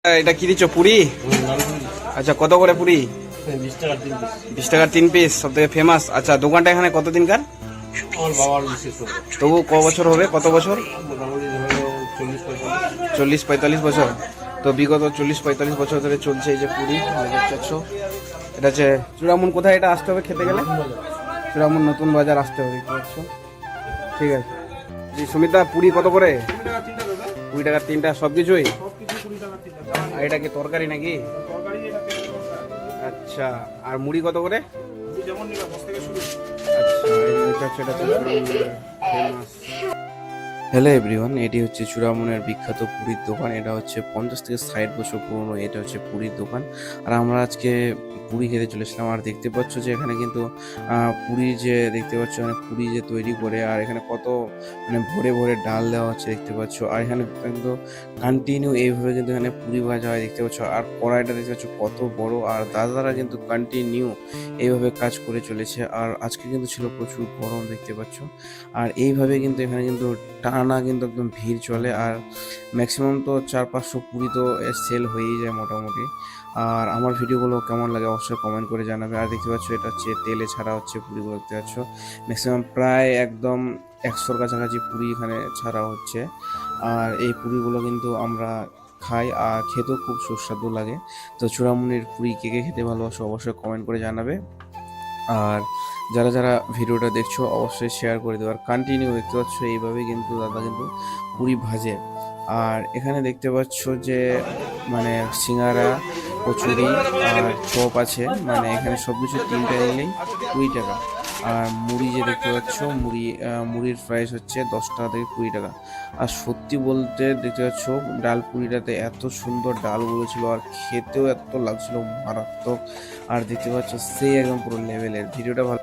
এটা কি দিচ্ছ, পুরি? আচ্ছা, কত করে পুরি? 20 টাকার 3 পিস, সব থেকে ফেমাস। আচ্ছা, দোকানটা এখানে কতদিনকার? তবু ক বছর হবে, কত বছর? 40-45 বছর। তো বিগত 40-45 বছর ধরে চলছে এই যে পুরি। এটা হচ্ছে চূড়ামুন। কোথায় এটা আসতে হবে খেতে গেলে? চূড়ামুন নতুন বাজার আসতে হবে, দেখতে পাচ্ছ। ঠিক আছে জি। সুমিতা, পুরি কত করে? 20 টাকার 3টা, সব কিছুই? আর এটা কি তরকারি নাকি? আচ্ছা, আর মুড়ি কত করে? আচ্ছা, এটা ফেমাস। হ্যালো এভরিওয়ান, এটি হচ্ছে চূড়ামনের বিখ্যাত পুরীর দোকান। এটা হচ্ছে 50 থেকে 60 বছর পুরনো। এটা হচ্ছে পুরীর দোকান। আর আমরা আজকে পুরি খেতে চলেছিলাম। আর দেখতে পাচ্ছ যে এখানে কিন্তু পুরি যে দেখতে পাচ্ছ, মানে পুরি যে তৈরি করে, আর এখানে কত মানে ভরে ভরে ডাল দেওয়া হচ্ছে দেখতে পাচ্ছ। আর এখানে কিন্তু কন্টিনিউ এইভাবে কিন্তু এখানে পুরি ভাজা হয় দেখতে পাচ্ছ। আর কড়াইটা দেখতে পাচ্ছ কত বড়। আর দাদারা কিন্তু কন্টিনিউ এইভাবে কাজ করে চলেছে। আর আজকে কিন্তু ছিল প্রচুর গরম দেখতে পাচ্ছ। আর এইভাবে কিন্তু এখানে কিন্তু টানা কিন্তু একদম ভিড় চলে। আর ম্যাক্সিমাম তো 400-500 পুরি তো সেল হয়েই যায় মোটামুটি। আর আমার ভিডিওগুলো কেমন লাগে অবশ্যই কমেন্ট করে জানাবে। আর দেখতে পাচ্ছ এটা হচ্ছে তেলে ছাড়া হচ্ছে পুরিগুলো, দেখতে পাচ্ছ ম্যাক্সিমাম প্রায় একদম 100-র কাছাকাছি পুরি এখানে ছাড়া হচ্ছে। আর এই পুরিগুলো কিন্তু আমরা খাই, আর খেতেও খুব সুস্বাদু লাগে। তো চূড়ামুনির পুরি কে কে খেতে ভালোবাসো অবশ্যই কমেন্ট করে জানাবে। আর যারা যারা ভিডিওটা দেখছো অবশ্যই শেয়ার করে দেবো। আর কন্টিনিউ দেখতে পাচ্ছ এইভাবে কিন্তু দাদা কিন্তু পুরি ভাজে। আর এখানে দেখতে পাচ্ছ যে মানে সিঙ্গারা, কচুরি আর চপ আছে। মানে এখানে সব কিছু 3টা নিলেই 20 টাকা। আর মুড়ি যে দেখতে পাচ্ছ, মুড়ির প্রাইস হচ্ছে 10 টাকা থেকে 20 টাকা। আর সত্যি বলতে দেখতে পাচ্ছ ডাল পুরিটাতে এত সুন্দর ডালগুলো ছিল, আর খেতেও এত লাগছিল মারাত্মক। আর দেখতে পাচ্ছ সেই একদম পুরো লেভেলের। ভিডিওটা ভালো